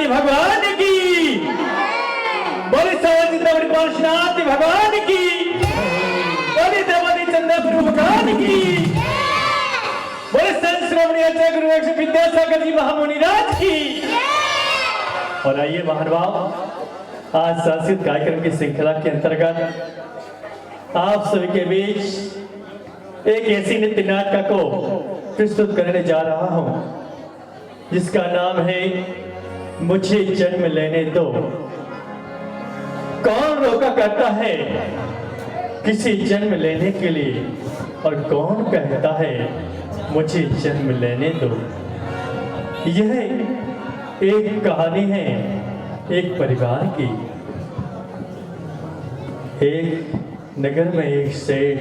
भगवान की, बोले सवारी पार्श्वनाथ भगवान की, बोले देवानी चंद्रपुर भगवान की, बोले संत श्रोमणी आचार्य गुरु विद्यासागर जी महामुनि राज की। और आइए महानुभाव, आज सांस्कृतिक कार्यक्रम की श्रृंखला के अंतर्गत आप सभी के बीच एक ऐसी नृत्य नाटिका को प्रस्तुत करने जा रहा हूं जिसका नाम है मुझे जन्म लेने दो। कौन रोका करता है किसी जन्म लेने के लिए, और कौन कहता है मुझे जन्म लेने दो। यह एक कहानी है एक परिवार की। एक नगर में एक सेठ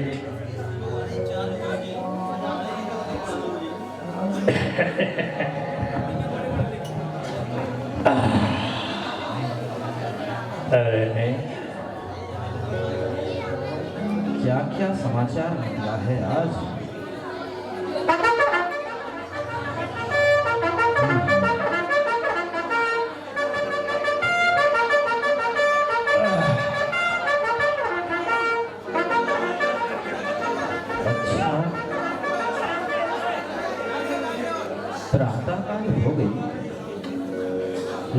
क्या क्या समाचार निकला है आज। अच्छा, प्रातःकाल हो गई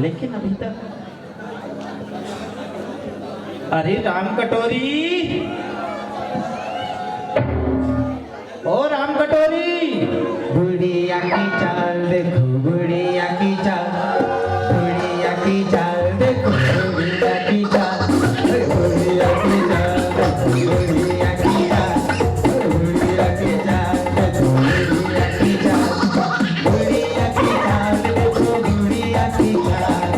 लेकिन अभी तक। अरे राम कटोरी, ओ राम कटोरी। बुढ़िया की चाल देखो, बुढ़िया की चाल, बुढ़िया की चाल देखो, बुढ़िया की चाल, बुढ़िया की चाल, बुढ़िया की चाल, बुढ़िया की चाल, बुढ़िया की चाल, बुढ़िया की चाल देखो, बुढ़िया की चाल,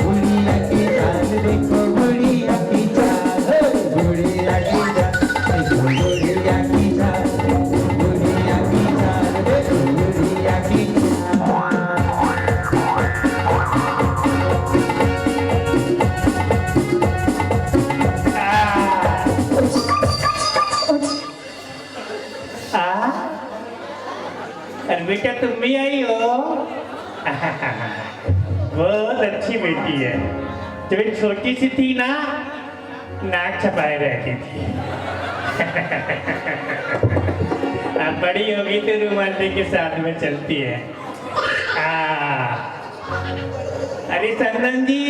बुढ़िया की चाल देखो, बुढ़िया की चाल, बुढ़िया की चाल, बुढ़िया की चाल, बुढ़िया की चाल देखो, बुढ़िया की अरे बेटा तुम भी आई हो। बहुत अच्छी बेटी है। जब छोटी सी थी ना, नाक छपाए रहती थी। अब बड़ी होगी तो रुमाली के साथ में चलती है। अरे संदन जी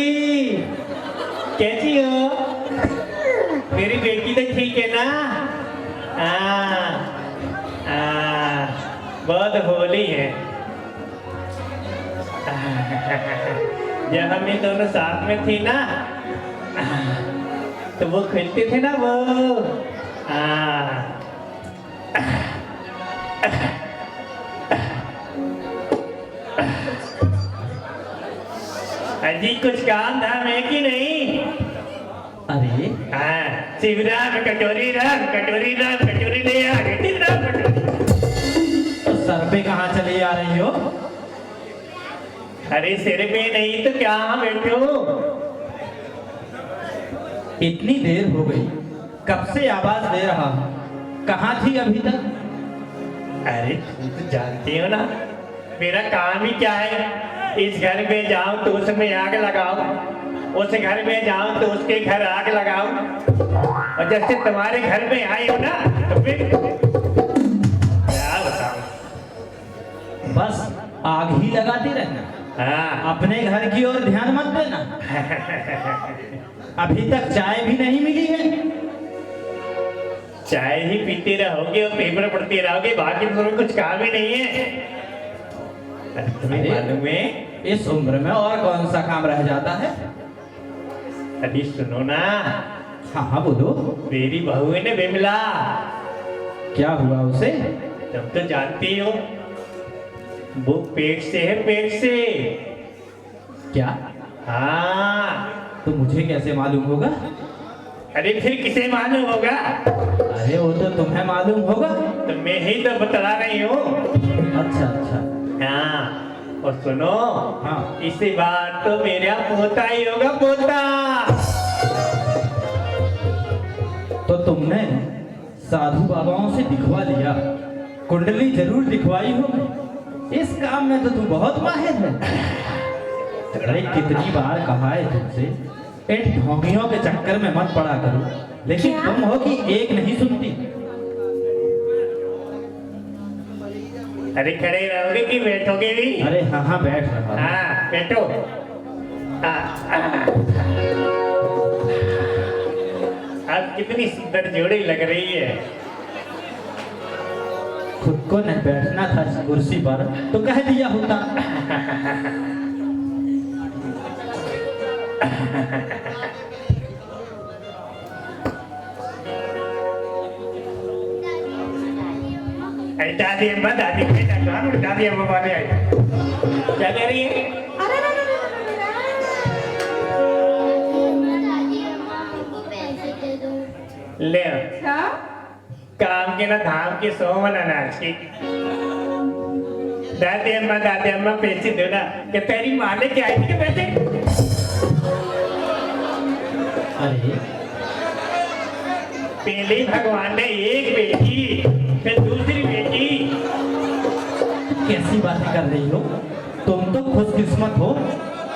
कैसी हो? मेरी बेटी तो ठीक है ना? बहुत होली है। जब हम ये दोनों साथ में थी ना, तो वो खेलते थे ना वो। अजी कुछ काम धाम है कि नहीं? अरे शिवराम कटोरी राम, कटोरी राम, कटोरी ले आ रही राम कटोरी। सर पे कहाँ चले आ रही हो? अरे सिर पे नहीं तो क्या बैठे हो? इतनी देर हो गई, कब से आवाज दे रहा हूँ, कहाँ थी अभी तक? अरे तुम तो जानते हो ना मेरा काम ही क्या है। इस घर में जाओ तो उसमें आग लगाओ, उस घर में जाओ तो उसके घर आग लगाओ, और जैसे तुम्हारे घर में आए हो ना तो फिर क्या बताओ। बस आग ही लगाते रहना। अपने घर की ओर ध्यान मत देना। अभी तक चाय भी नहीं मिली है। चाय ही पीते रहोगे और पेपर पढ़ते रहोगे, बाकी तुम्हें कुछ काम ही नहीं है। तुम्हें मालूम है इस उम्र में और कौन सा काम रह जाता है? अभी सुनो ना। हाँ बोलो। मेरी बहू है ना बिमला। क्या हुआ उसे? तुम तो जानती हो वो पेट से है, पेट से। क्या? हाँ। तो मुझे कैसे मालूम होगा? अरे फिर किसे मालूम होगा? अरे वो तो तुम्हें मालूम होगा। तो मैं ही तो बता रही हूँ। अच्छा अच्छा। हाँ और सुनो। हाँ। इसी बार तो मेरा पोता ही होगा, पोता। तो तुमने साधु बाबाओं से दिखवा लिया, कुंडली जरूर दिखवाई होगी। इस काम में तो तू बहुत माहिर है। अरे कितनी बार कहा है तुमसे इन ढोंगियों के चक्कर में मत पड़ा करो, लेकिन तुम हो कि एक नहीं सुनती। अरे खड़े रहोगे कि बैठोगे भी? अरे हाँ हाँ बैठ रहा हूँ। हाँ बैठो। आप कितनी सुंदर जोड़ी लग रही है। खुद को नहीं बैठना था इस कुर्सी पर तो कह दिया होता। दादी अम्मा दादी दादी अम्मा बाने आई क्या कह रही है? ले काम के ना धाम के सोमन अनाज की दादी अम्मा पैसे दो ना कि तेरी माँ लेके आई थी के पैसे। अरे पहले भगवान ने एक बेटी फिर दूसरी बेटी। कैसी बातें कर रही हो? तुम तो खुशकिस्मत हो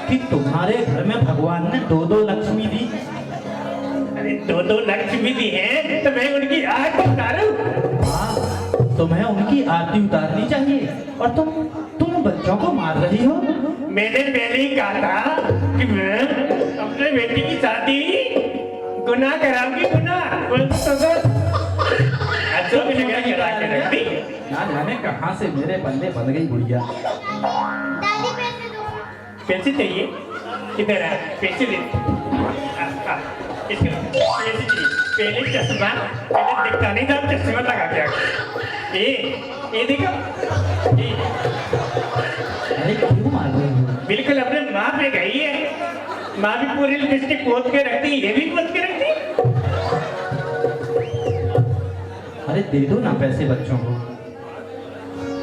कि तुम्हारे घर में भगवान ने दो दो लक्ष्मी दी। अरे दो लक्ष्मी दी है तो मैं उनकी आरती उतारूं? हाँ, तुम्हें उनकी आरती उतारनी चाहिए और तुम बच्चों को मार रही हो। मैंने पहले ही कहा था कि मैं अपने बेटी की शादी गुनाह कराऊंगी, गुनाह। अच्छा भी लगा के रख दी। ना जाने कहाँ से मेरे पल्ले बन गई गुड़िया। पैसे चाहिए? किधर है पैसे? दे इसके पैसे चाहिए। पहले चश्मा पहले दिखता नहीं था, चश्मा लगा के ये देखो ये। अरे क्यों मार रही हो? बिल्कुल अपने माँ पे गई है। माँ भी पूरी लिपस्टिक पोत के रखती, ये भी पोत के रखती। अरे दे दो ना पैसे बच्चों को।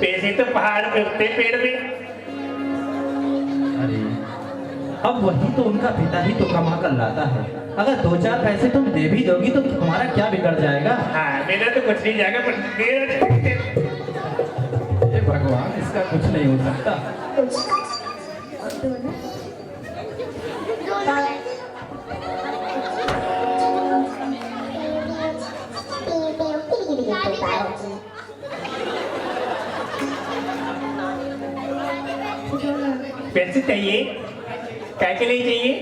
पैसे तो पहाड़ पे उगते पेड़ में। अरे अब वही तो उनका पिता ही तो कमा कर लाता है। अगर दो चार पैसे तुम दे भी दोगी तो तुम्हारा क्या बिगड़ जाएगा? हाँ मेरा तो कुछ नहीं जाएगा पर हे भगवान, इसका कुछ नहीं हो सकता। पैसे चाहिए? क्या के लिए चाहिए?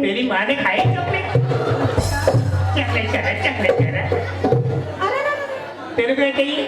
तेरी माँ ने खाई चॉकलेट? चॉकलेट कर रहा तेरे को चाहिए?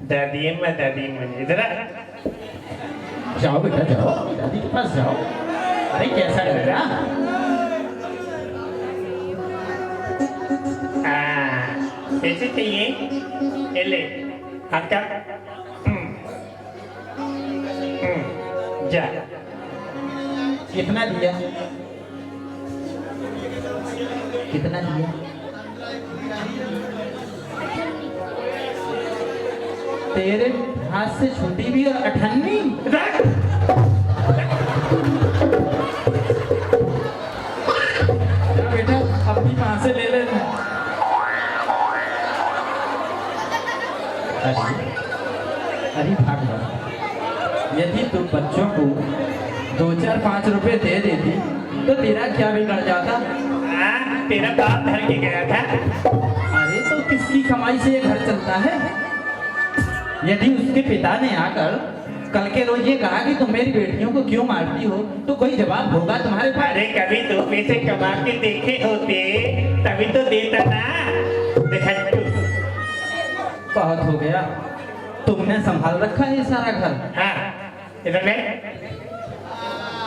दादी इधर आ। जाओ बेटा जाओ, दादी के पास जाओ। अरे कैसा लगा? पैसे चाहिए? ये ले हाथ का। जा। कितना दिया? कितना दिया? तेरे हाथ से छुट्टी भी और 98? बेटा अपनी माँ से ले लेना। अरे भगवान, यदि तुम बच्चों को 2-4-5 रुपए दे देती तो तेरा क्या बिगड़ जाता? तेरा बाप धर के गया था। अरे तो किसकी कमाई से ये घर चलता है? यदि उसके पिता ने आकर कल के रोज ये कहा कि तुम मेरी बेटियों को क्यों मारती हो, तो कोई जवाब होगा तुम्हारे पास? अरे कभी 2 पैसे कमा के देखे होते तभी तो देता ना। देखा तू। बहुत हो गया, तुमने संभाल रखा है ये सारा घर। हाँ इधर ले।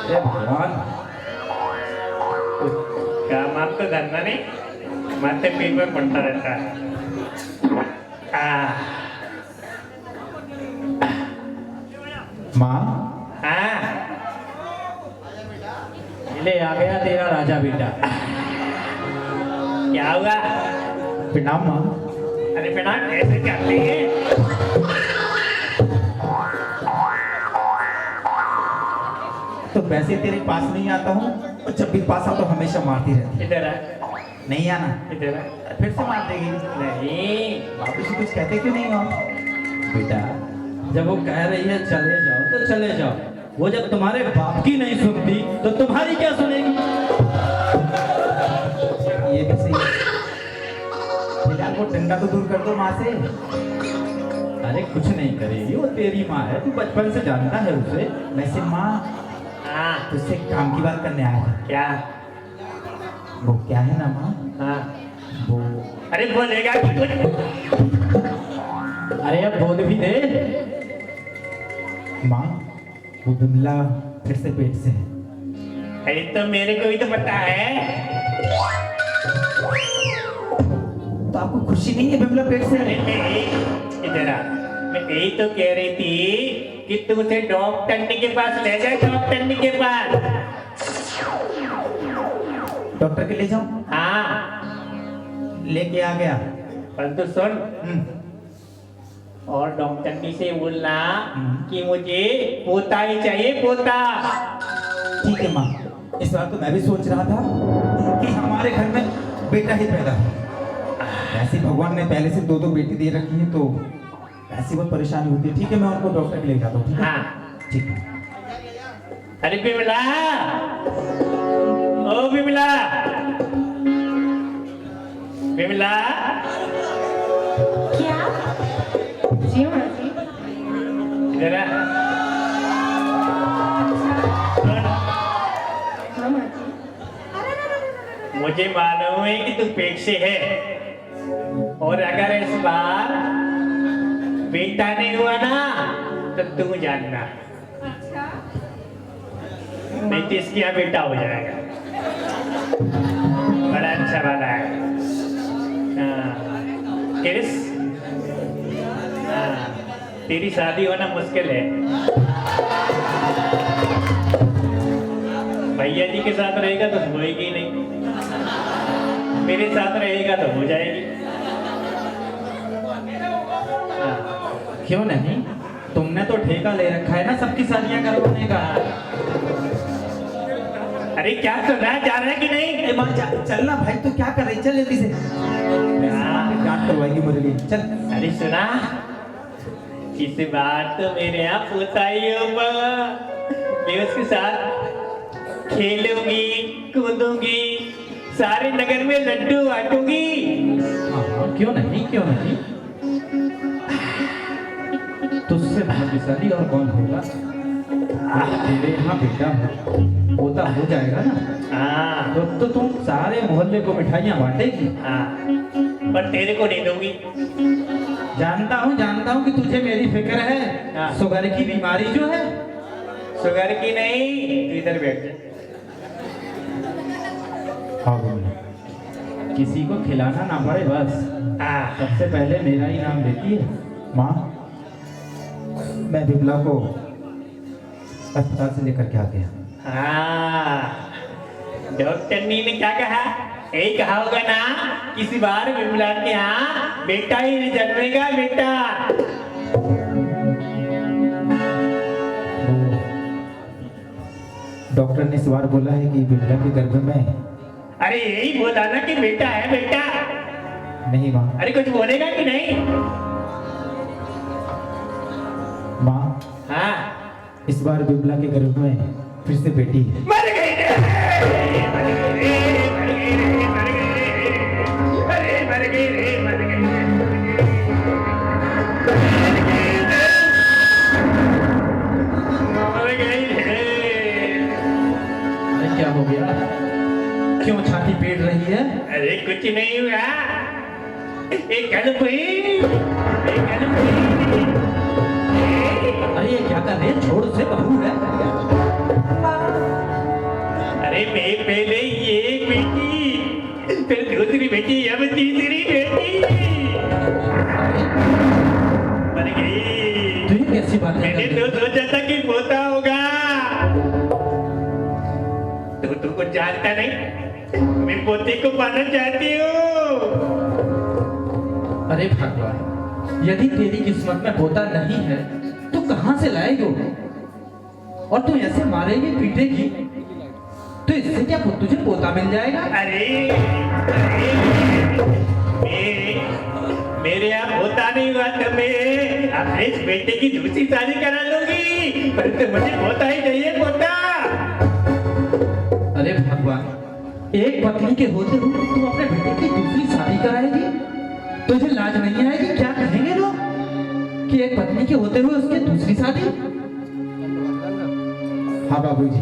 हे भगवान, काम आप तो धरना नहीं, माथे पीठ में पड़ता रहता है। माँ हाँ ले आ गया तेरा राजा बेटा। क्या हुआ? प्रणाम माँ। अरे बेटा कैसे करते हैं? तो वैसे तेरे पास नहीं आता हूँ, और जब भी पास आता तो हमेशा मारती रहती इधर आ, है। नहीं आना, इधर आ। फिर से मार देगी। नहीं बाबू जी कुछ कहते क्यों नहीं हो? बेटा जब वो कह रही है चले जाओ तो चले जाओ, वो जब तुम्हारे बाप की नहीं सुनती तो तुम्हारी क्या सुनेगी? ये भी सही है। फिलहाल वो डंडा तो दूर कर दो माँ से। अरे कुछ नहीं करेगी, वो तेरी माँ है, तू बचपन से जानता है उसे। वैसे माँ हाँ तुझसे काम की बात करने आया था। क्या? वो क्या है ना माँ, हाँ वो अरे बोलेगा कि कुछ? अरे अब बोल भी दे। माँ वो बिमला फिर से पेट से है। अरे तो मेरे को भी तो पता है। तो आपको खुशी नहीं है बिमला पेट से अरे है? इधर आ, मैं यही तो कह रही थी कि तू उसे डॉक्टर के पास ले जा, डॉक्टर के पास। डॉक्टर के ले जाऊं? हाँ लेके आ गया। पर तू सुन, हम्म, और डॉक्टर से बोलना हम्म। कि मुझे पोता ही चाहिए, पोता। ठीक है माँ, इस बार तो मैं भी सोच रहा था कि हमारे घर में बेटा ही पैदा हो। वैसे भगवान ने पहले से 2-2 बेटी दे रखी है, तो ऐसी बहुत परेशानी होती है। ठीक है मैं उनको डॉक्टर के ले जाता हूँ। ठीक है? हाँ ठीक है। अरे बिमला, ओ बिमला, बिमला। क्या? जी माँ जी। इधर आ। सुन, हाँ माँ जी। मुझे मालूम है कि तू पेट से है, और अगर इस बार बेटा नहीं हुआ ना तो तू जानना, अच्छा। नहीं तो इसके यहाँ बेटा हो जाएगा। बड़ा अच्छा वाला है। हाँ, किरिस, हाँ, तेरी शादी होना मुश्किल है। भैया जी के साथ रहेगा तो होएगी नहीं, मेरे साथ रहेगा तो हो जाएगी। हाँ, क्यों नहीं? तुमने तो ठेका ले रखा है ना सबकी शादियां करवाने का। अरे क्या सुना जा रहा है कि नहीं? ए माँ चलना भाई, तो क्या कर रही? चल जल्दी से। डांट करवाएगी मेरे लिए। चल। अरे सुना, इस बार तो मेरे यहाँ पोता ही होगा। मैं उसके साथ खेलूंगी, कूदूंगी, सारे नगर में लड्डू बांटूंगी। हाँ, क्यों नहीं, क्यों नहीं? तुझसे भाग्यशाली और कौन होगा? तेरे यहाँ बेटा होता हो जाएगा ना, हाँ तो तुम सारे मोहल्ले को मिठाइयाँ बांटेगी। हाँ, पर तेरे को नहीं दूंगी। जानता हूँ कि तुझे मेरी फिक्र है। हाँ। शुगर की बीमारी जो है, शुगर की नहीं, तू इधर बैठ जा। हाँ बोलो। किसी को खिलाना ना पड़े बस। हाँ सबसे पहले मेरा ही नाम लेती है। माँ मैं बिमला को अस्पताल से लेकर के आ गया। हाँ, डॉक्टरनी ने क्या कहा? यही कहा होगा ना, किसी बार विमला के यहाँ बेटा ही जन्मेगा, बेटा। डॉक्टर ने इस बार बोला है कि बिमला के गर्भ में। अरे यही बोला ना कि बेटा है, बेटा। नहीं माँ। अरे कुछ बोलेगा कि नहीं? माँ, हाँ, इस बार बिमला के गर्भ में फिर से बेटी है। मर गई रे, मर गई रे, मर गई रे, मर गई रे, अरे मर गई रे, मर गई रे, मर गई रे। अरे क्या हो गया? क्यों छाती पीट रही है? अरे कुछ नहीं हुआ, एक गलत हुई, एक गलत हुई। अरे ये क्या कर रहे हैं? छोड़, से बहू है। अरे मैं पहले ये एक बेटी, फिर दूसरी बेटी, अब तीसरी बेटी बन गई। तू ये कैसी बात है? मैंने तो सोचा था कि पोता होगा। तू कुछ जानता नहीं, मैं पोते को पाना चाहती हूँ। अरे भगवान, यदि तेरी किस्मत में पोता नहीं है तो कहां से लाएगी? और तू ऐसे मारेगी पीटेगी तो इससे क्या तुझे पोता मिल जाएगा? अरे मेरे यहाँ होता नहीं हुआ तो मैं अपने इस बेटे की दूसरी शादी करा लूंगी, पर तो मुझे पोता ही चाहिए, पोता। अरे भगवान, एक पत्नी के होते हुए तू अपने बेटे की दूसरी शादी कराएगी? तुझे लाज नहीं आएगी? क्या कहेंगे लोग कि एक पत्नी के होते हुए उसकी दूसरी शादी? हाँ बाबूजी,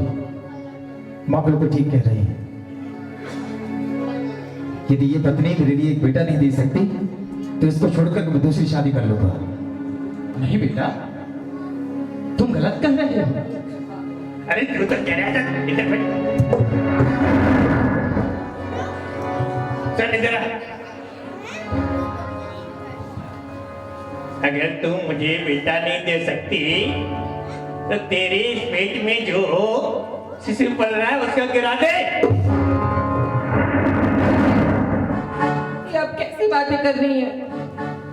माँ बिल्कुल ठीक कह रही है। यदि ये पत्नी मेरे लिए एक बेटा नहीं दे सकती तो इसको छोड़कर मैं दूसरी शादी कर लूंगा। नहीं बेटा, तुम गलत कह रहे हो। अरे तू तो कह रहा था, इधर बैठ। चल इधर आ। अगर तू मुझे बेटा नहीं दे सकती तो तेरे इस पेट में जो शिशु पल रहा है उसको गिरा दे। ये आप कैसी बातें कर रही हैं?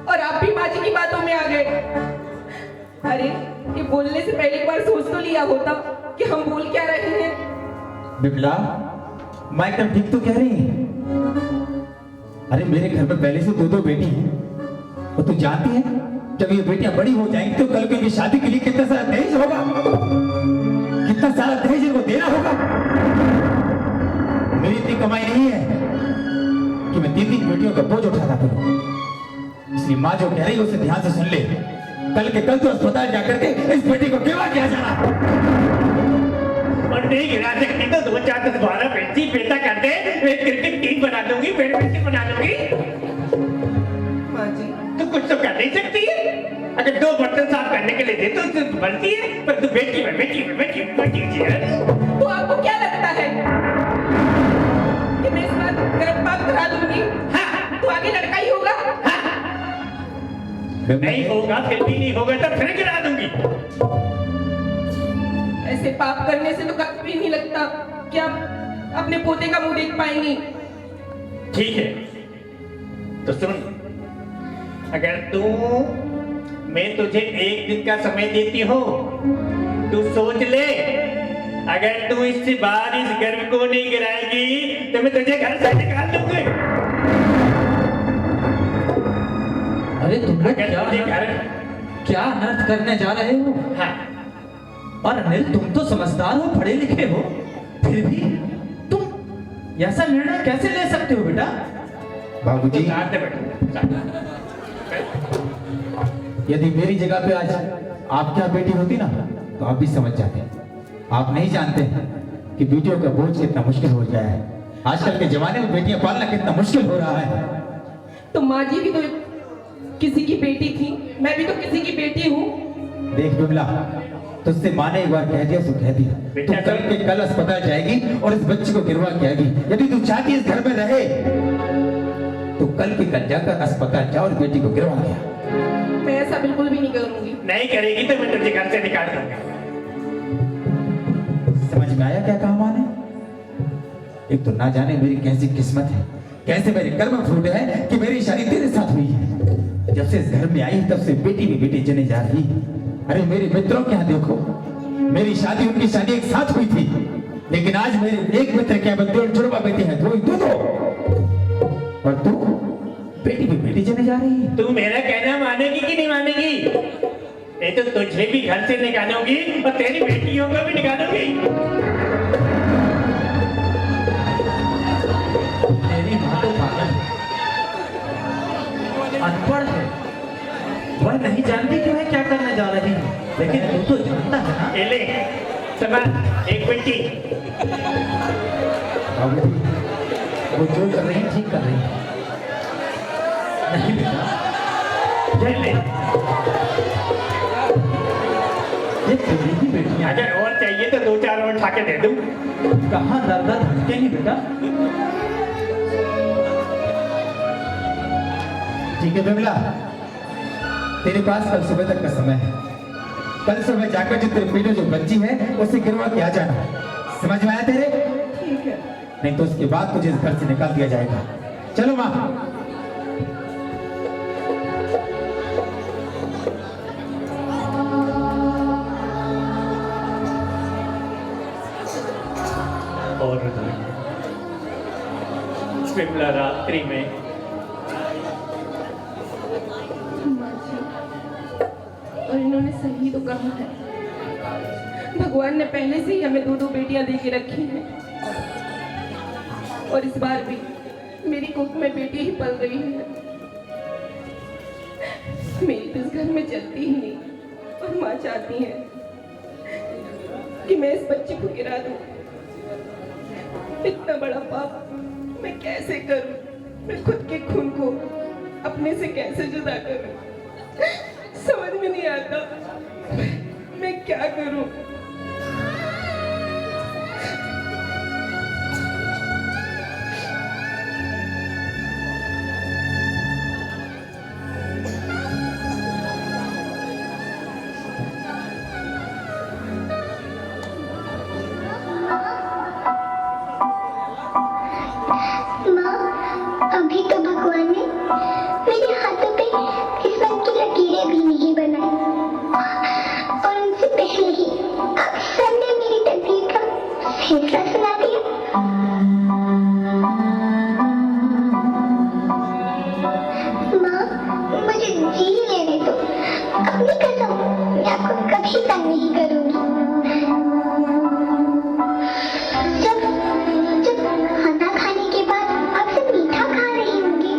और आप भी माँ जी की बातों में आ गए। अरे ये बोलने से पहले एक बार सोच तो लिया होता कि हम बोल क्या रहे हैं। बिमला, माँ एकदम ठीक तो कह रही है। अरे मेरे घर में पहले से दो बेटी हैं और तू जानती है जब ये बेटियां बड़ी हो जाएंगी तो कल को इनकी शादी के लिए कितना सारा दहेज होगा, कितना सारा दहेज इनको देना होगा। मेरी इतनी कमाई नहीं है कि मैं 3 बेटियों का बोझ उठाना करूं। इसलिए माँ जो कह रही है उसे ध्यान से सुन ले। कल के कल तो अस्पताल जाकर के इस बेटी को केवल किया जाना। और नहीं गिरा सकती तो 2, 4, 10, 12 बेटी बेटा कर दे, मैं क्रिकेट टीम बना दूंगी, बैडमिंटन बना दूंगी। माँ जी, तू कुछ तो कर नहीं सकती है। अगर 2 बर्तन साफ करने के लिए दे तो उससे बनती है, पर तू बेटी है। तो आपको क्या लगता है कि मैं इस बार गर्भपात करा दूंगी? हाँ, तो आगे लड़का ही होगा? हाँ। नहीं होगा, फिर भी नहीं होगा तो फिर गिरा दूंगी। ऐसे पाप करने से तो कभी नहीं लगता कि आप अपने पोते का मुंह देख पाएंगी। ठीक है, तो सुन, अगर तू, मैं तुझे 1 दिन का समय देती हूँ, तू सोच ले। अगर तू इससे बाहर इस गर्भ को नहीं गिराएगी तो मैं तुझे घर से निकाल दूंगी। अरे तुम लोग अगर तुझे घर, क्या अनर्थ करने जा रहे हो? हाँ, और अनिल, तुम तो समझदार हो, पढ़े लिखे हो, फिर भी तुम ऐसा निर्णय कैसे ले सकते हो बेटा? बाबूजी, तो साथ में बैठो। यदि मेरी जगह पे आज आपकी यहाँ बेटी होती ना तो आप भी समझ जाते। आप नहीं जानते कि बेटियों का बोझ कितना मुश्किल हो गया है। आजकल के जमाने में बेटियां पालना कितना मुश्किल हो रहा है। तो माँ जी भी तो किसी की बेटी थी, मैं भी तो किसी की बेटी हूँ। देख बिमला, तुझसे माँ ने एक बार कह दिया सो कह दिया। तू कल के कल अस्पताल जाएगी और इस बच्चे को गिरवा के आएगी। यदि तू चाहती है इस घर में रहे तो कल के कल जाकर अस्पताल जाओ और बेटी को गिरवा के आ। मैं ऐसा बिल्कुल भी नहीं करूंगी। नहीं करेगी तो मैं तुझे घर से निकाल दूंगा। समझ में आया क्या कहा माँ ने? एक तो ना जाने मेरी कैसी किस्मत है, कैसे मेरे कर्म फूटे हैं कि मेरी शादी तेरे साथ हुई है। जब से इस घर में आई तब से बेटी भी बेटी जने जा रही। अरे मेरे मित्रों के यहाँ देखो, मेरी शादी उनकी शादी एक साथ हुई थी, लेकिन आज मेरे एक मित्र के यहाँ दो जुड़वा बेटी है, दो और तू बेटी भी बेटी जने जा रही है। तू मेरा कहना मानेगी कि नहीं मानेगी? नहीं तो तुझे भी घर से निकालूंगी और तेरी बेटियों को भी निकालूंगी। तेरी माँ तो पागल है, अनपढ़ है, वह नहीं जानती कि वह क्या करने जा रही है, लेकिन तू तो जानता है ना। ले समा एक बेटी। वो जो कर रही है ठीक कर रही है। नहीं बेटा, ले ये तेरी ही बेटियां। अगर और चाहिए तो 2-4 और उठा के दे दूं। कहाँ दर्द भटकेंगी बेटा। ठीक है बिमला, तेरे पास कल सुबह तक का समय है। कल सुबह जाकर जो तेरे पेट में जो बच्ची है उसे गिरवा के आ जाना। समझ में आया तेरे? ठीक है। नहीं तो उसके बाद तुझे इस घर से निकाल दिया जाएगा। चलो माँ। और विमला रात्रि में और इन्होंने सही तो कहा है, भगवान ने पहले से ही हमें 2-2 बेटियां दे के रखी हैं और इस बार भी मेरी कुख में बेटी ही पल रही है। मेरी तो इस घर में चलती ही नहीं और माँ चाहती है कि मैं इस बच्चे को गिरा दूं। इतना बड़ा पाप मैं कैसे करूं? मैं खुद के खून को अपने से कैसे जुदा करूं? समझ में नहीं आता मैं क्या करूं। अभी तो भगवान ने मेरे हाथों पे किस्मत की लकीरें भी नहीं बनाई और उनसे पहले ही अब सबने मेरी तकदीर का फैसला सुना दिया। माँ, मुझे जी लेने दो। अपनी कसम, मैं आपको कभी तंग नहीं करूंगी। जब खाना खाने के बाद आपसे मीठा खा रही होंगी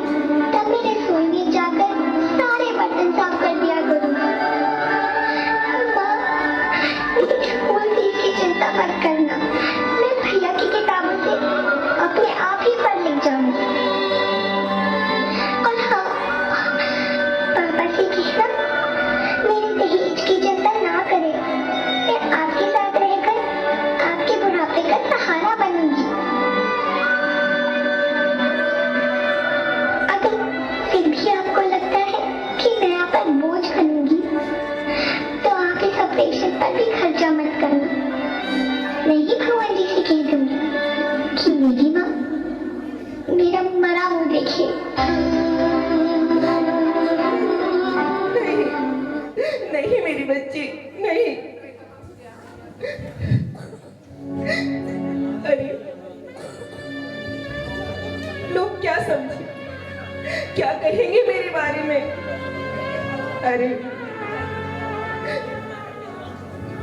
तब मैं रसोई में जाकर सारे बर्तन साफ कर दिया करूंगी। माँ, मेरी स्कूल फीस की चिंता मत करना, मैं भैया की किताबों से अपने आप ही पढ़ लिख जाऊंगी। और हाँ, पापा से कहना मेरे दहेज की चिंता ना करें। मैं आपके साथ रहकर आपके बुढ़ापे का सहारा बनूंगी। अगर फिर भी आपको लगता है कि मैं आप पर बोझ बनूंगी तो आप इस ऑपरेशन पर भी खर्चा मत करना। मैं ही भगवान जी से कह दूंगी कि मेरी माँ मेरा मरा मुंह देखे। नहीं, नहीं मेरी बच्ची, नहीं। अरे लोग क्या समझे, क्या कहेंगे मेरे बारे में? अरे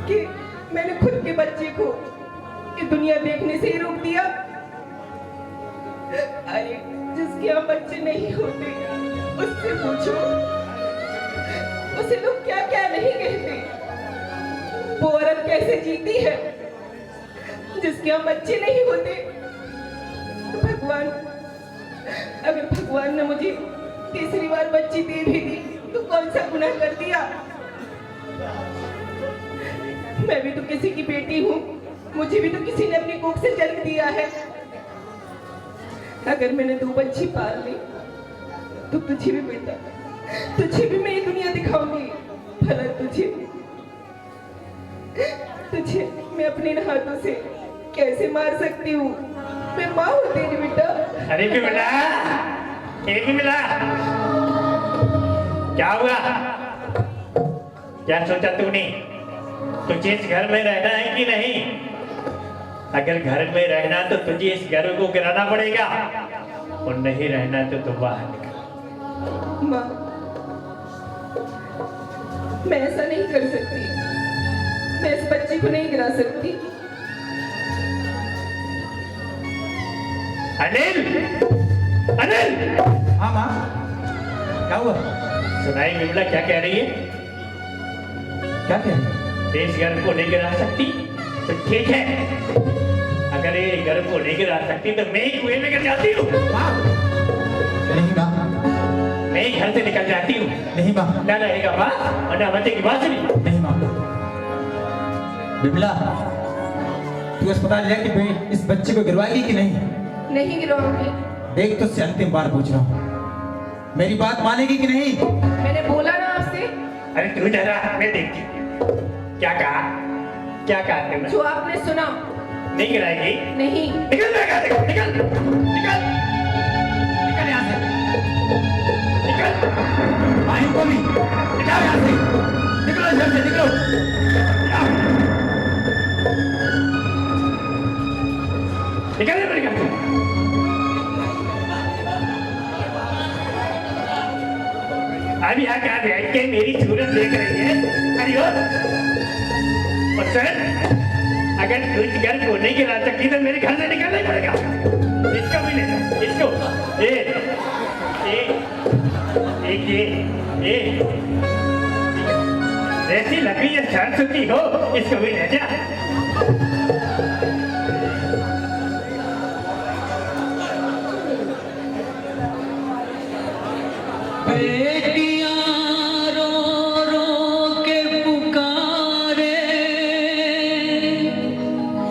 कि मैंने खुद के बच्चे को ये दुनिया देखने से ही रोक दिया। अरे जिसके यहाँ बच्चे नहीं होते उससे पूछो, उसे लोग क्या क्या नहीं कहते। वो औरत कैसे जीती है जिसके यहाँ बच्चे नहीं होते। तो भगवान, अगर भगवान ने मुझे तीसरी बार बच्ची दे भी दी तो कौन सा गुनाह कर दिया? मैं भी तो किसी की बेटी हूँ, मुझे भी तो किसी ने अपनी कोख से जन्म दिया है। अगर मैंने 2 बच्ची पाल ली तो तुझे भी बेटा, तुझे भी मैं ये दुनिया दिखाऊंगी। भला तुझे मैं अपने हाथों से कैसे मार सकती हूँ? मैं माँ हूँ तेरी बेटा। अरे भी मिला, एक भी मिला। क्या हुआ? क्या सोचा तूने? तुझे इस घर में रहना है कि नहीं? अगर घर में रहना तो तुझे इस घर को गिराना पड़ेगा, और नहीं रहना तो तू बाहर निकल। माँ, मैं ऐसा नहीं कर सकती। मैं इस बच्ची को नहीं गिरा सकती। अनिल, अनिल, हाँ माँ, क्या हुआ? सुनाई विमला क्या कह रही है? क्या कह रही? इस घर को नहीं गिरा सकती तो ठीक है, अगर ये घर को नहीं गिरा सकती तो मैं ही कुएं में गिर जाती हूँ। नहीं माँ, मैं ही घर से निकल जाती हूँ। नहीं माँ, ना रहेगा माँ और ना बचेगी बांसुरी। नहीं माँ। बिमला, तू अस्पताल जाके इस बच्चे को गिरवाएगी कि नहीं? नहीं गिराऊंगी। देख तो अंतिम बार पूछ रहा हूँ, मेरी बात मानेगी कि नहीं? मैंने बोला ना आपसे। अरे तू जरा, मैं देखती क्या कहा, क्या कहा तुमने? जो आपने सुना। नहीं गिराएगी? नहीं। निकल जाएगा, निकल, निकल, निकल, निकल यहाँ से, निकल, माही को भी निकल यहाँ से, निकलो इधर से, निकलो, निकल मेरे घर से। अभी यहाँ क्या बैठ के मेरी सूरत देख रही है? अरे और सर, अगर तू इस घर को नहीं गिरा सकती तो मेरे घर से निकलना ही पड़ेगा। इसको भी ले जा, इसको, ये ऐसी लकड़ी है सरस्वती हो, इसको भी ले जा। बेटियां रो रो के पुकारे,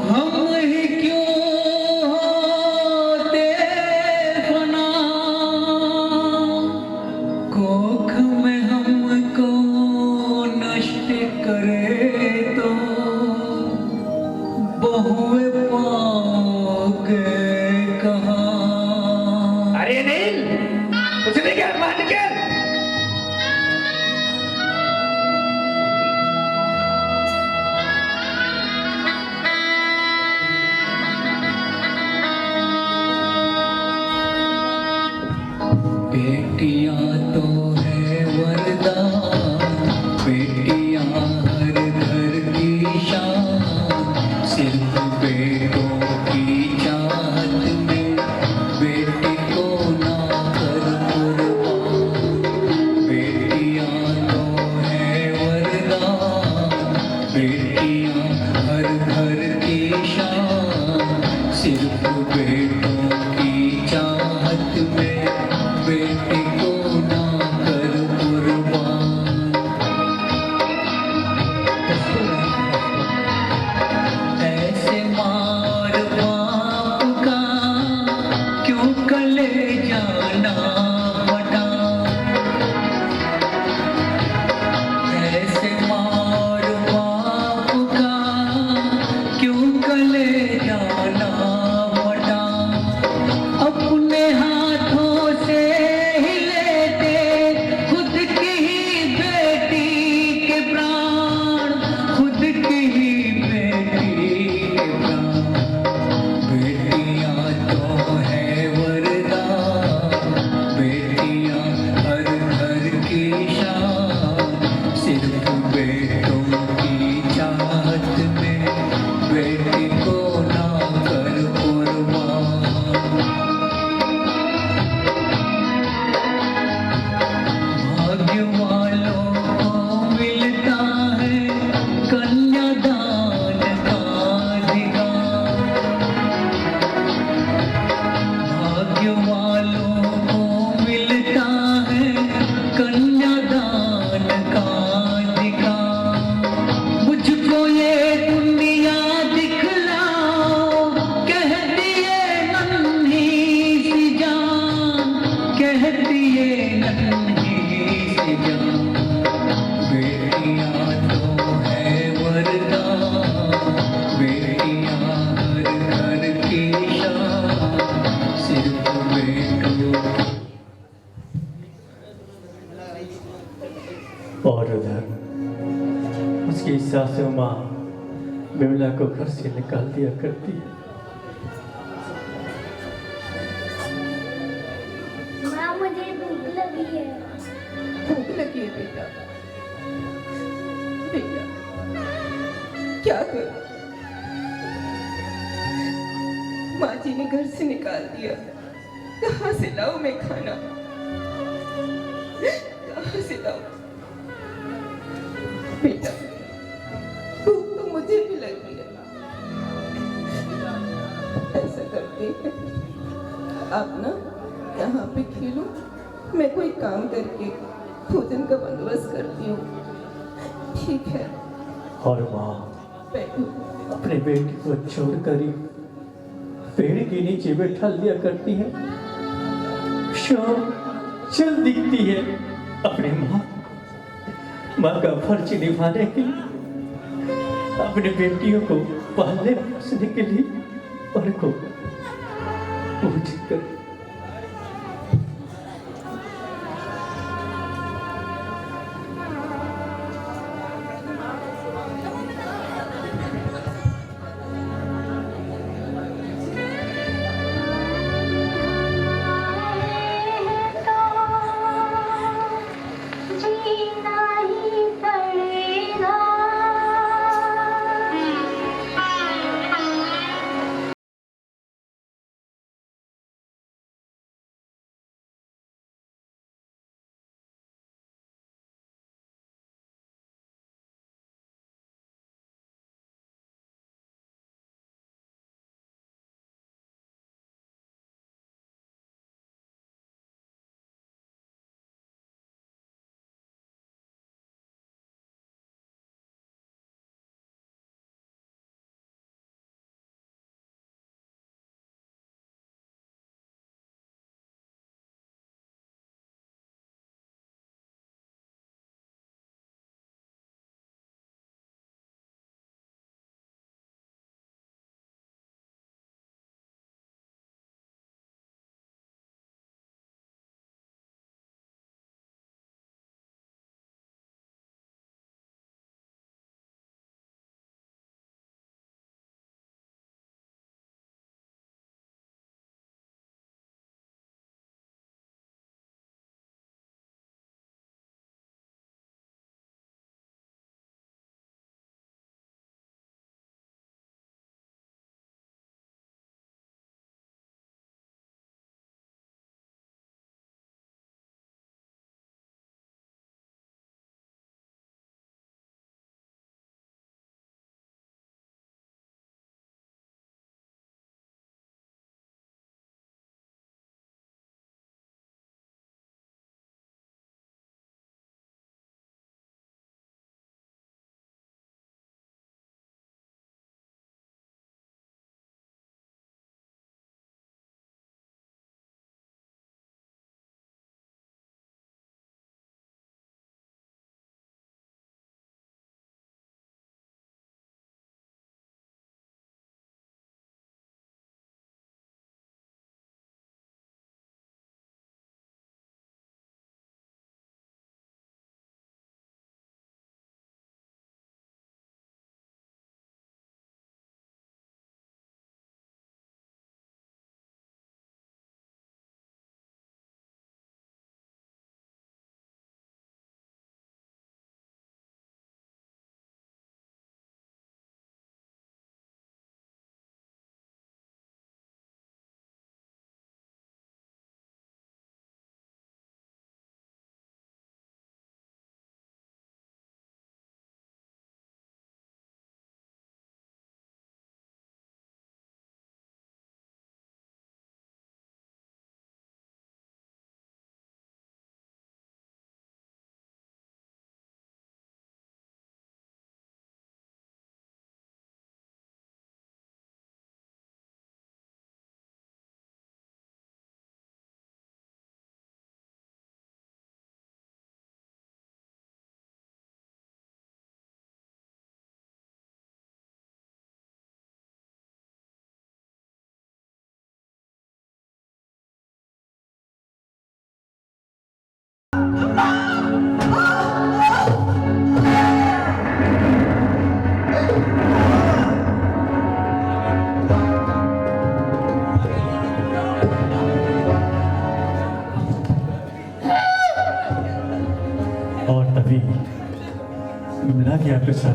हम ही क्यों होते फना, कोख में हमको नष्ट करे तो बहुए पाओगे कहाँ। अरे नहीं, उसने क्या मान के बेटियां तो है वरदान, बेटियां हर घर की शान, सिर्फ बेटों की चाहत में बेटी को ना कर कुर्बान। बेटियां तो है वरदान, बेटियां हर घर की शान, सिर्फ बेटों की चाहत में बेटी को ना कर कुर्बान। ऐसे मार बाप का क्यों कलेजा ना फटा, ऐसे मार बाप का क्यों कलेजा सासू माँ बेवला को घर से निकाल दिया करती है। माँ मुझे भूख लगी है। भूख लगी है बेटा? बेटा क्या करूं? माँ जी ने घर से निकाल दिया, कहाँ से लाऊं मैं खाना? कहाँ से लाऊं? बेटा भूख तो मुझे भी लगी है। ऐसा करते हैं, आप ना यहाँ पे खेलो, मैं कोई काम करके भोजन का बंदोबस्त करती हूँ, ठीक है? और माँ बैठो। अपने बेटे को छोड़कर ही पेड़ के नीचे बैठा लिया करती है। शाम चल दिखती है अपने माँ का फर्ज निभाने के लिए, अपने बेटियों को पालने पोसने के लिए, और को पूछ कर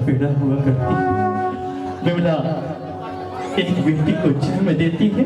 पीड़ा हुआ करती। विमला एक बेटी को जन्म देती है,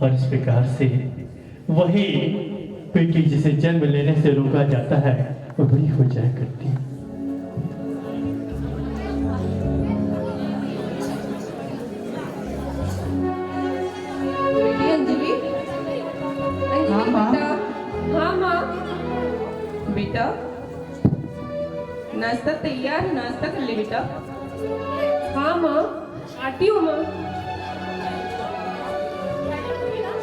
और इस प्रकार से वही बेटी जिसे जन्म लेने से रोका जाता है वो बड़ी हो जाया करती है। नाश्ता तैयार है, नाश्ता कर ले बेटा। हाँ माँ, आती हूँ माँ।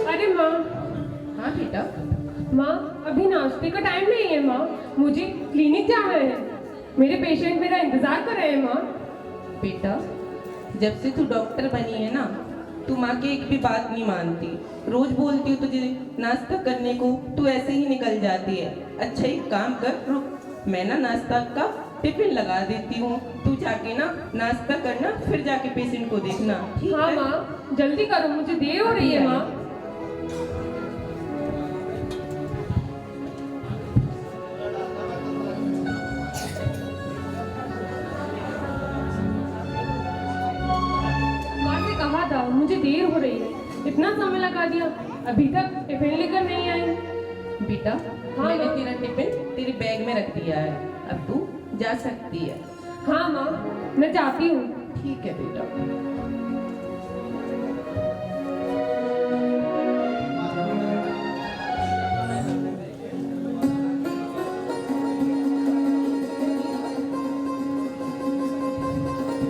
अरे माँ, हाँ बेटा। माँ अभी नाश्ते का टाइम नहीं है माँ, मुझे क्लिनिक जाना है। मेरे पेशेंट मेरा इंतजार कर रहे हैं माँ। बेटा जब से तू डॉक्टर बनी है ना, तू माँ की एक भी बात नहीं मानती। रोज बोलती हूँ तुझे नाश्ता करने को, तू ऐसे ही निकल जाती है। अच्छा एक काम कर, रुक, मैं ना नाश्ता का टिफिन लगा देती हूँ, तू जाके ना नाश्ता करना, फिर जाके पेशेंट को देखना, ठीक हाँ है? माँ जल्दी करो, मुझे देर हो रही है माँ। माँ से कहा था मुझे देर हो रही है, इतना समय लगा दिया, अभी तक टिफिन लेकर नहीं आई। बेटा हाँ, मैंने माँ। तेरा टिफिन तेरे बैग में रख दिया है, अब तू जा सकती है। हाँ माँ मैं जाती हूँ। ठीक है बेटा।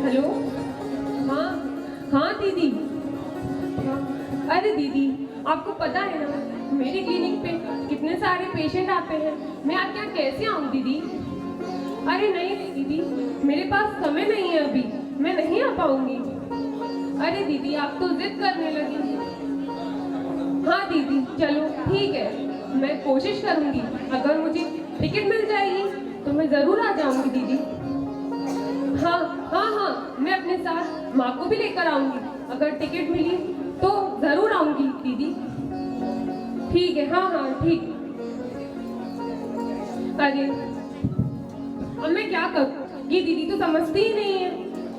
हेलो, हाँ हाँ दीदी। हाँ, अरे दीदी आपको पता है ना मेरे क्लिनिक पे कितने सारे पेशेंट आते हैं, मैं आपके यहाँ कैसे आऊँ दीदी? अरे नहीं दीदी, मेरे पास समय नहीं है अभी, मैं नहीं आ पाऊंगी। अरे दीदी आप तो जिद करने लगी। हाँ दीदी चलो ठीक है, मैं कोशिश करूंगी, अगर मुझे टिकट मिल जाएगी तो मैं ज़रूर आ जाऊंगी दीदी। हाँ हाँ हाँ मैं अपने साथ माँ को भी लेकर आऊंगी, अगर टिकट मिली तो ज़रूर आऊंगी दीदी। ठीक है, हाँ हाँ ठीक। अरे अब मैं क्या करूँ, ये दीदी तो समझती ही नहीं है।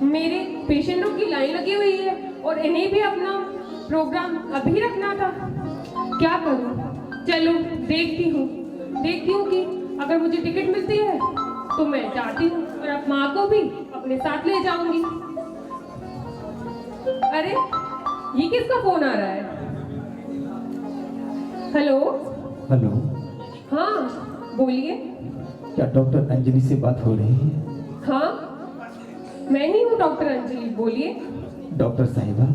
मेरे पेशेंटों की लाइन लगी हुई है और इन्हें भी अपना प्रोग्राम अभी रखना था, क्या करूँ? चलो देखती हूँ कि अगर मुझे टिकट मिलती है तो मैं जाती हूँ और अब माँ को भी अपने साथ ले जाऊंगी। अरे ये किसका फोन आ रहा है? हेलो। हेलो, हाँ बोलिए। क्या डॉक्टर अंजलि से बात हो रही है? हाँ मैं ही हूँ डॉक्टर अंजलि, बोलिए। डॉक्टर साहिबा,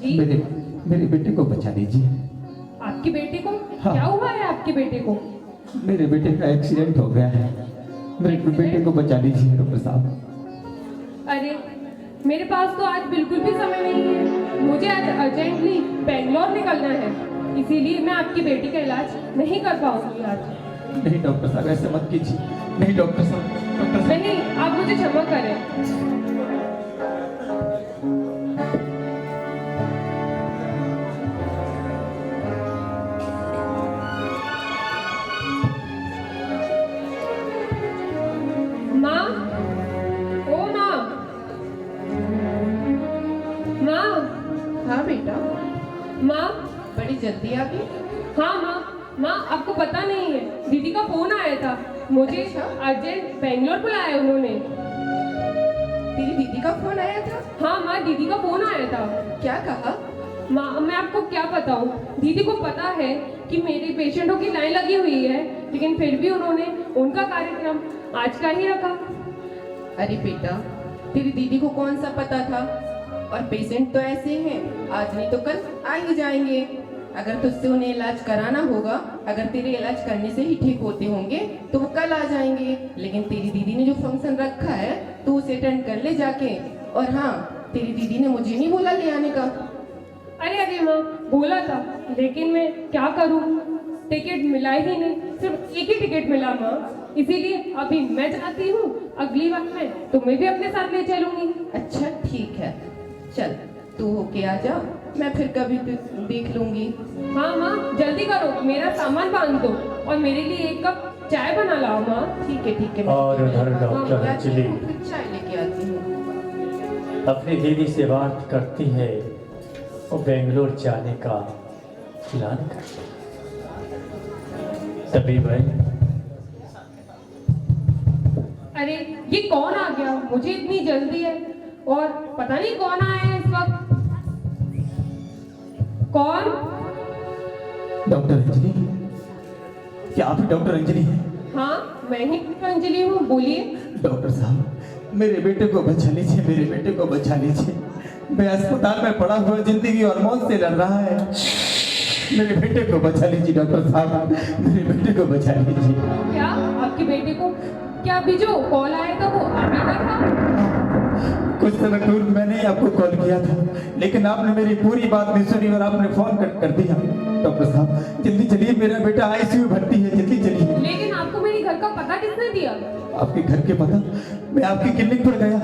जी मेरे बेटे को बचा लीजिए। आपके बेटे को? हाँ। क्या हुआ है आपके बेटे को? मेरे बेटे का एक्सीडेंट हो गया है, मेरे बेटे को बचा लीजिए डॉक्टर साहब। अरे मेरे पास तो आज बिल्कुल भी समय नहीं है, मुझे आज अर्जेंटली बेंगलोर निकलना है, इसीलिए मैं आपके बेटे का इलाज नहीं कर पाऊंगी आज। नहीं डॉक्टर साहब ऐसे मत कीजिए, नहीं डॉक्टर साहब, नहीं आप मुझे क्षमा करें। माँ, ओ माँ, माँ, हाँ बेटा, माँ, बड़ी जल्दी आ गई। हाँ माँ आपको पता नहीं है, दीदी का फोन आया था, मुझे अच्छा? अर्जेंट बेंगलोर बुलाया उन्होंने। तेरी दीदी का फोन आया था? हाँ माँ दीदी का फोन आया था। क्या कहा? माँ मैं आपको क्या बताऊँ, दीदी को पता है कि मेरे पेशेंटों की लाइन लगी हुई है, लेकिन फिर भी उन्होंने उनका कार्यक्रम आज का ही रखा। अरे बेटा, तेरी दीदी को कौन सा पता था? और पेशेंट तो ऐसे हैं, आज नहीं तो कल आ ही जाएंगे। अगर तुझसे उन्हें इलाज कराना होगा, अगर तेरे इलाज करने से ही ठीक होते होंगे तो वो कल आ जाएंगे। लेकिन तेरी दीदी ने जो फंक्शन रखा है तो उसे अटेंड कर ले जाके। और हाँ, तेरी दीदी ने मुझे नहीं बोला ले आने का। अरे माँ बोला था, लेकिन मैं क्या करूँ, टिकट मिला ही नहीं, सिर्फ एक ही टिकट मिला माँ, इसीलिए अभी मैं जाती हूँ, अगली बार मैं तुम्हें भी अपने साथ ले चलूंगी। अच्छा ठीक है, चल तू होके आ जा, मैं फिर कभी देख लूंगी। हाँ माँ जल्दी करो, मेरा सामान बांध दो और मेरे लिए एक कप चाय बना लाओ माँ। ठीक है मैं और उधर डॉक्टर हाँ, अंजलि फिर चाय लेके आती हूँ। अपनी दीदी से बात करती है और बेंगलोर जाने का प्लान करती है। तभी भाई अरे ये कौन आ गया, मुझे इतनी जल्दी है और पता नहीं कौन आया है इस वक्त। कौन? डॉक्टर अंजलि, क्या आप ही डॉक्टर अंजलि हैं? हाँ मैं ही अंजलि हूँ, बोलिए। डॉक्टर साहब, मेरे बेटे को बचा लीजिए, मेरे बेटे को बचा लीजिए। मैं अस्पताल में पड़ा हुआ जिंदगी और मौत से लड़ रहा है। मेरे बेटे को बचा लीजिए डॉक्टर साहब, मेरे बेटे को बचा लीजिए। क्या आपके बेटे को, क्या अभी जो कॉल आया था वो आप ही का था? कुछ समय पूर्व मैंने आपको कॉल किया था, लेकिन आपने मेरी पूरी बात नहीं सुनी और आपने फोन कट कर दिया। डॉक्टर साहब जल्दी चलिए, मेरा बेटा आईसीयू भर्ती है, जल्दी चलिए। लेकिन आपको मेरे घर का पता किसने दिया? आपके घर के पता? मैं आपकी क्लिनिक पर गया,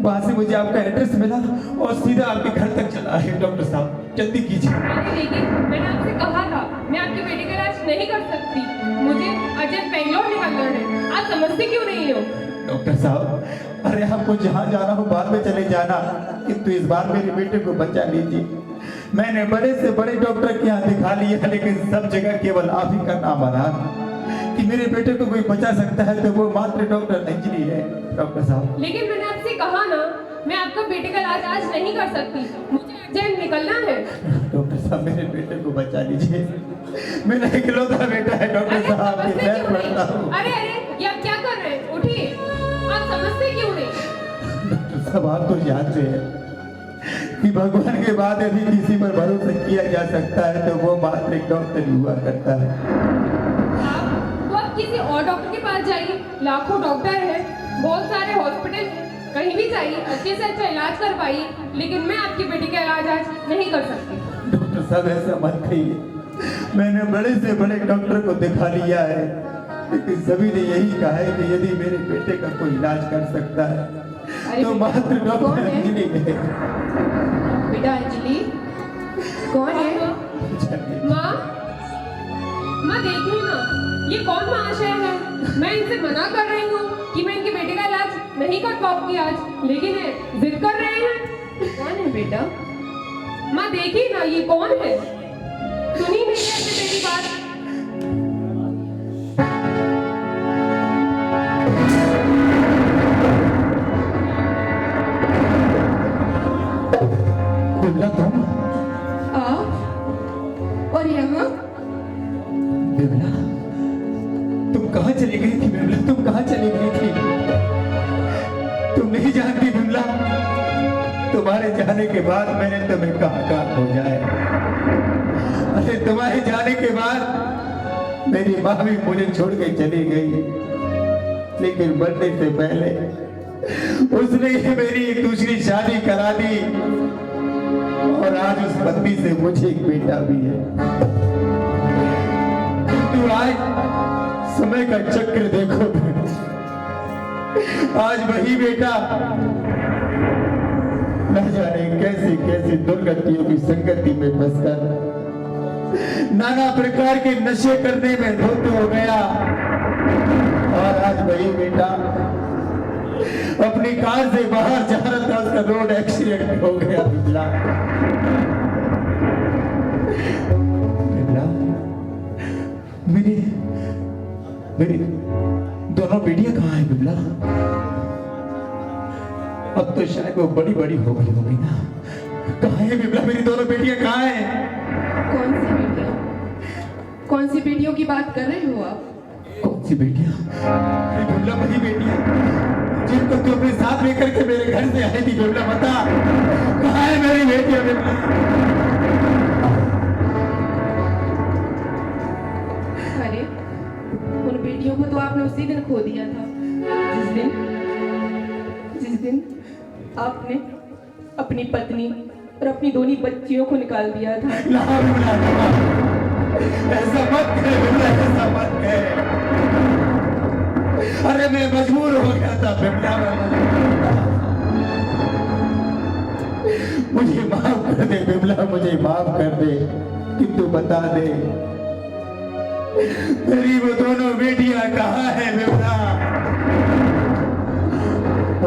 वहां से मुझे आपका एड्रेस मिला और सीधा आपके घर तक चला है। डॉक्टर साहब जल्दी कीजिए। अरे लेकिन मैंने आपसे कहा था मैं आपके बेटे का इलाज नहीं कर सकती, मुझे अर्जेंट बेंगलोर निकलना है। आप समझते क्यों नहीं हो? डॉक्टर साहब, अरे आपको जहाँ जाना हो बाद में चले जाना, किंतु इस बार मेरे बेटे को बचा लीजिए। मैंने बड़े से बड़े डॉक्टर के यहाँ दिखा लिया, लेकिन सब जगह केवल आप ही का नाम आ रहा कि मेरे बेटे को कोई बचा सकता है तो वो मात्र डॉक्टर अंजलि है। डॉक्टर साहब, लेकिन मैंने आपसे कहा ना, मैं आपका बेटे का इलाज आज नहीं कर सकती, मुझे अर्जेंट निकलना है। डॉक्टर साहब मेरे बेटे को बचा लीजिए, मेरा इकलौता बेटा है। डॉक्टर अरे साहब समझते मैं क्यों पढ़ता नहीं? हूँ। अरे अरे ये आप क्या कर रहे हैं? उठिए, आप समझते क्यों नहीं? डॉक्टर साहब आप तो जानते हैं कि भगवान के बाद यदि किसी पर भरोसा किया जा सकता है तो वो मात्र एक डॉक्टर ही हुआ करता है। आप किसी और डॉक्टर के पास जाइए, लाखों डॉक्टर हैं, बहुत सारे हॉस्पिटल हैं, कहीं भी जाइए, अच्छे से अच्छा इलाज करवाइए, लेकिन मैं आपके बेटे का इलाज आज नहीं कर सकती। डॉक्टर साहब ऐसा मत कहिए, मैंने बड़े से बड़े डॉक्टर को दिखा लिया है, लेकिन सभी ने यही कहा है कि यदि मेरे बेटे का कोई इलाज कर सकता है तो मात्र कौन डॉक्टर है? अंजलि है। बेटा अंजलि कौन है? माँ, माँ देखिए ना, ये कौन महाशय है? मैं इनसे मना कर रही हूँ कि मैं इनके बेटे का इलाज नहीं कर पाऊंगी आज, लेकिन ये जिद कर रहे हैं। कौन है बेटा? माँ देखिए ना, ये कौन है? सुनी मेरी अपने बेटी बात। बिमला तुम? आप और यहाँ? बिमला तुम कहाँ चली गई थी? बिमला तुम कहाँ चली गई थी? तुम नहीं जानती बिमला, तुम्हारे जाने के बाद मैंने तुम्हें कहाँ खोजा है। अरे तुम्हारे जाने के बाद मेरी माँ भी मुझे छोड़ के चली गई, लेकिन मरने से पहले उसने ही मेरी एक दूसरी शादी करा दी और आज उस पत्नी से मुझे एक बेटा भी है। किंतु आज समय का चक्र देखो, आज वही बेटा न जाने कैसी कैसी दुर्गतियों की संगति में फंसकर नाना प्रकार के नशे करने में धुत हो गया, और आज वही बेटा अपनी कार से बाहर जा रहा था, उसका रोड एक्सीडेंट हो गया। बिमला, बिमला, मेरी मेरी दोनों बेटियां कहाँ हैं बिमला? अब तो शायद वो बड़ी बड़ी हो गई होगी ना। कहाँ है बिमला, मेरी दोनों बेटियां कहाँ हैं? कौन सी बेटियाँ? कौन सी बेटियों की बात कर रहे हो आप? कौन सी बेटियां? अरे बिमला वही बेटियां जिनको तू अपने साथ लेकर के मेरे घर से आई थी। बिमला बता, कहाँ है मेरी बेटियां? बिमला, अरे उन बेटियों को तो आपने उसी दिन खो दिया था, जिस दिन आपने अपनी पत्नी और अपनी दोनों बच्चियों को निकाल दिया था। ना बिमला, ऐसा मत कर बिमला, ऐसा मत कर। अरे मैं मजबूर हो गया था बिमला, मुझे माफ कर दे बिमला, मुझे माफ कर दे, किंतु बता दे मेरी वो दोनों बेटियां कहाँ है बिमला?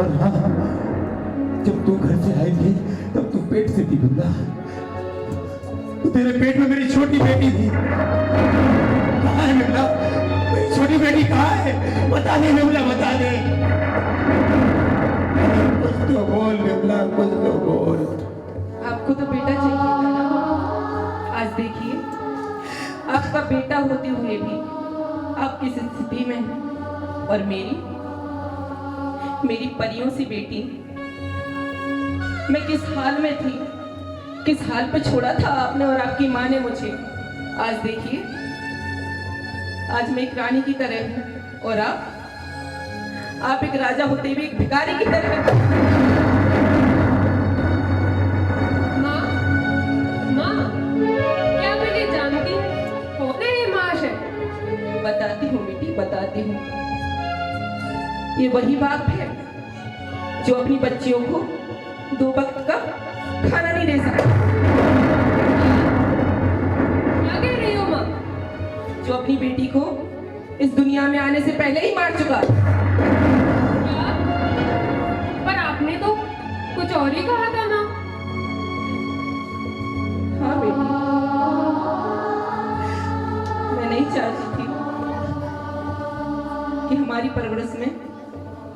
और हाँ, जब तू घर से आई थी तब तू पेट से थी बिमला, तो तेरे पेट में मेरी छोटी बेटी थी। कहाँ है बिमला? मेरी छोटी बेटी कहाँ है? बता दे बिमला, बता दे, कुछ तो बोल बिमला, कुछ तो बोल। आपको तो बेटा चाहिए था ना। आज देखिए, आपका बेटा होते हुए भी आप किस स्थिति में हैं। और मेरी परियों सी बेटी, मैं किस हाल में थी, किस हाल पे छोड़ा था आपने और आपकी माँ ने मुझे। आज देखिए, आज मैं एक रानी की तरह हूँ और आप एक राजा होते हुए एक भिखारी की तरह। माँ, माँ, क्या मुझे जानती है? कौन है ये महाशय? बताती हूँ बेटी, बताती हूँ। ये वही बाप है जो अपनी बच्चियों को 2 वक्त का खाना नहीं दे सकता। क्या कह रही हो माँ? जो अपनी बेटी को इस दुनिया में आने से पहले ही मार चुका। क्या? पर आपने तो कुछ और ही कहा था ना। हाँ बेटी, मैं नहीं चाहती थी कि हमारी परवरिश में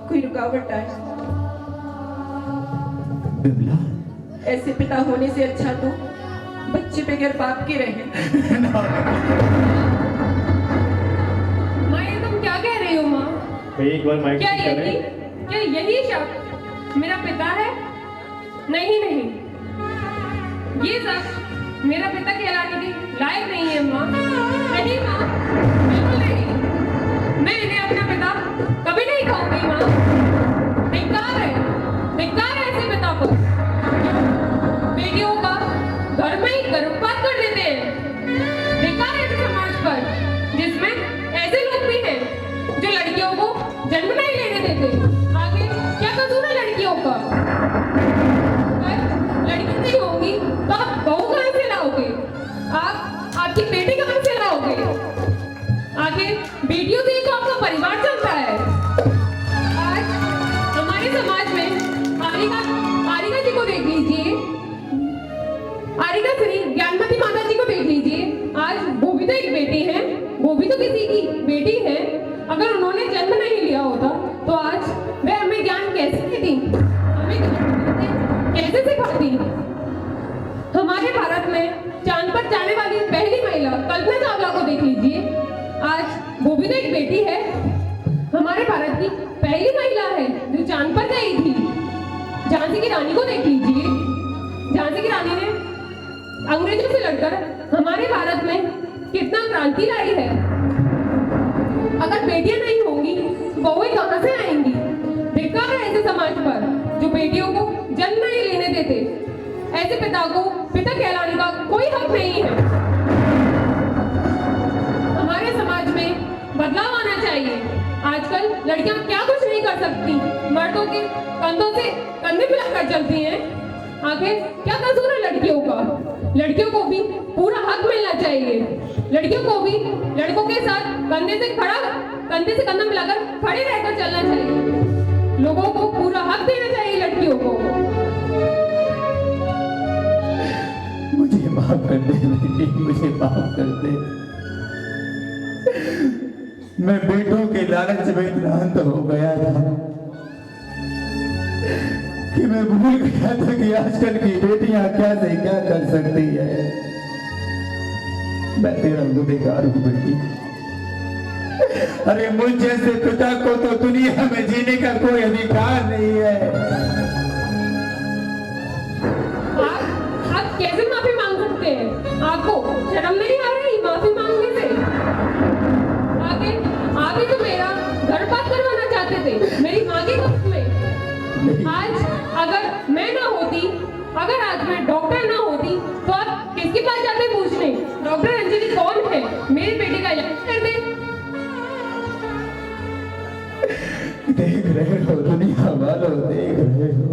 कोई रुकावट आए। बिमला, ऐसे पिता होने से अच्छा तो बच्चे बगैर बाप के रहे। माँ, ये तुम क्या कह रही हो माँ? भाई एक बार माइक क्या ठीक यही करें। क्या यही शख्स मेरा पिता है? नहीं नहीं, ये शख्स मेरा पिता कहलाने के लायक नहीं है माँ। नहीं माँ, बिल्कुल नहीं। मैं इन्हें अपना पिता कभी नहीं कहूंगी माँ। धिक्कार है ऐसे पिता पर। बेटियों का घर में ही गर्भपात कर देते हैं। धिक्कार है ऐसे समाज पर जिसमें ऐसे लोग भी हैं जो लड़कियों को जन्म नहीं लेने देते। आगे क्या कसूर है लड़कियों का? अगर लड़की नहीं होगी तो आप बहू कहां से लाओगे? आपकी बेटी कहां से लाओगे? आखिर बेटियों से ही तो आपका परिवार चलता है। आज हमारे समाज में आरिका जी को देख लीजिए, आरिका श्री ज्ञानमती माता जी को देख लीजिए। आज वो भी तो एक बेटी है, वो भी तो किसी की बेटी है। अगर उन्होंने जन्म नहीं लिया होता तो आज वह हमें ज्ञान कैसे देती, हमें कैसे सिखाती? हमारे भारत में चांद पर जाने वाली पहली महिला कल्पना चावला को देख लीजिए। आज वो भी तो एक बेटी है, हमारे भारत की पहली महिला है जो चांद पर गई थी। झांसी की रानी को देख लीजिए। झांसी की रानी ने अंग्रेजों से लड़कर हमारे भारत में कितना क्रांति लाई है। अगर बेटियां नहीं होंगी तो बहुएं कहां से आएंगी? धिक्कार है ऐसे समाज पर जो बेटियों को जन्म नहीं लेने देते। ऐसे पिता को पिता कहलाने का कोई हक नहीं है। हमारे समाज में बदलाव आना चाहिए। आजकल लड़कियां क्या कुछ नहीं कर सकती, मर्दों के कंधों से कंधे मिलाकर चलती हैं। आखिर क्या कसूर है लड़कियों का? लड़कियों को भी पूरा हक मिलना चाहिए। लड़कियों को भी लड़कों के साथ कंधे से कंधा मिलाकर खड़े रहकर चलना चाहिए। लोगों को पूरा हक देना चाहिए लड़कियों को। मुझे माफ कर दे बेटी, मुझे माफ कर दे। मैं बेटों के लालच में इतना अंत हो गया था कि मैं भूल गया था कि आजकल की बेटियां क्या से क्या कर सकती है। मैं तेरा गुनहगार हूं बेटी। अरे मुझ जैसे पिता को तो दुनिया में जीने का कोई अधिकार नहीं है। आप कैसे माफी मांग सकते हैं? आपको शर्म नहीं आ रही माफी मांगने से? आगे आप ही तो मेरा गर्भपात करवाना चाहते थे मेरी माँ के गोद में। आज अगर मैं ना होती, अगर आज मैं डॉक्टर ना होती तो आप किसके पास जाते पूछने डॉक्टर अंजलि कौन है, मेरी बेटी का इलाज कर दे। देख रहे हो दुनिया वालों, देख रहे हो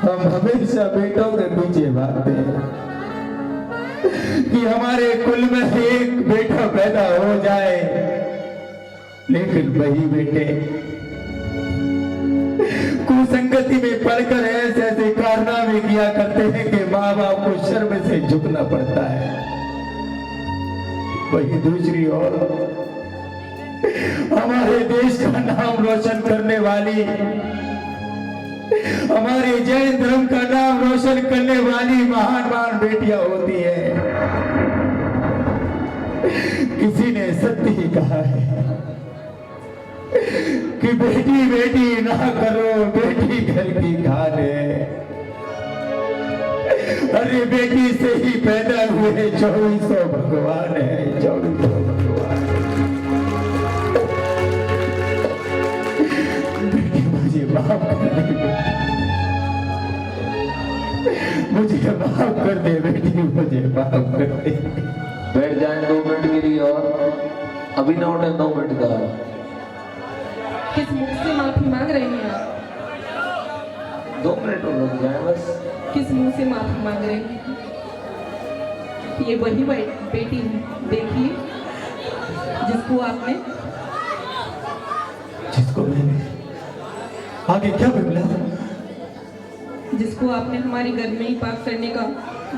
हम हमेशा बेटों के पीछे भागते हैं कि हमारे कुल में एक बेटा पैदा हो जाए, लेकिन वही बेटे कुसंगति में पड़कर ऐसे ऐसे कारनामे किया करते हैं कि माँ बाप को शर्म से झुकना पड़ता है। वही दूसरी ओर हमारे देश का नाम रोशन करने वाली, हमारे जैन धर्म का नाम रोशन करने वाली महान महान बेटियां होती है। किसी ने सत्य ही कहा है कि बेटी बेटी ना करो, बेटी घर की खाने। अरे बेटी से ही पैदा हुए 2400 भगवान है, 2400 भगवान। बेटी मुझे माफ कर दे, मुझे माफ कर दे बेटी, मुझे माफ कर दे। बैठ जाएं 2 मिनट के लिए और अभी ना उठे 2 मिनट का। किस मुख से माफी मांग रहे हैं आप? 2 मिनट और रुक जाए बस। किस मुंह से माफी मांग रहे हैं? ये वही बेटी है, देखिए, जिसको आपने जिसको मैंने आगे क्या बोला, जिसको आपने हमारे घर में ही पाक करने का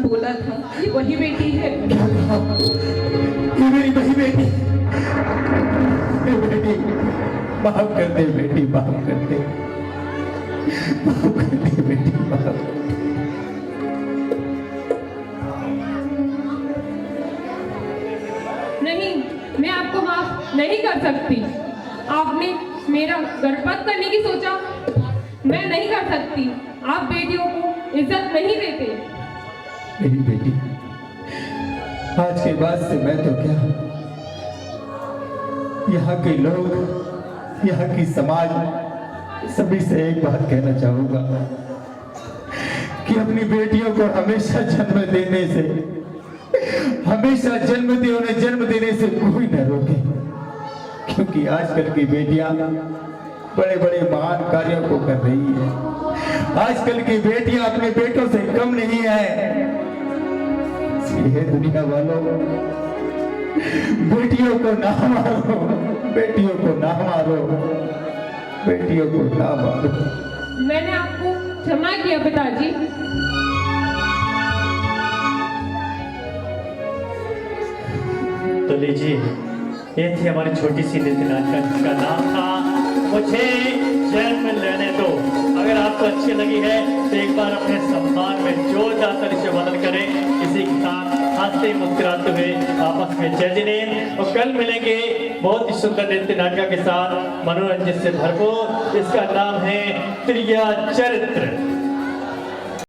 बोला था, ये वही बेटी है। क्या कहा? ये मेरी वही बेटी, ये बेटी माफ कर दे बेटी, माफ कर दे, माफ कर दे बेटी, माफ कर दे। नहीं, मैं आपको माफ नहीं कर सकती। आपने मेरा गर्भपात करने की सोचा, मैं नहीं कर सकती। आप बेटियों को इज्जत नहीं देते। मेरी बेटी, आज के बाद से मैं तो क्या, यहाँ के लोग, यहाँ की समाज, सभी से एक बात कहना चाहूंगा कि अपनी बेटियों को हमेशा जन्म देने से, हमेशा उन्हें जन्म देने से कोई न रोके, क्योंकि आजकल की बेटियां बड़े बड़े महान कार्यों को कर रही है। आजकल की बेटियां अपने बेटों से कम नहीं है। इसलिए दुनिया वालों, बेटियों को ना मारो, बेटियों को ना मारो, बेटियों को ना मारो। मैंने आपको क्षमा किया पिताजी। तो लीजिए, ये थी हमारी छोटी सी नृत्य नाटिका जिसका नाम था मुझे जन्म लेने दो। अगर आपको अच्छी लगी है तो एक बार अपने सम्मान में जोरदार तरीके से वर्णन करें। इसी के साथ हंसते मुस्कुराते हुए आपस में जय जिनेंद्र, और कल मिलेंगे बहुत ही सुंदर नृत्य नाटिका के साथ मनोरंजन से भरपूर। इसका नाम है त्रिया चरित्र।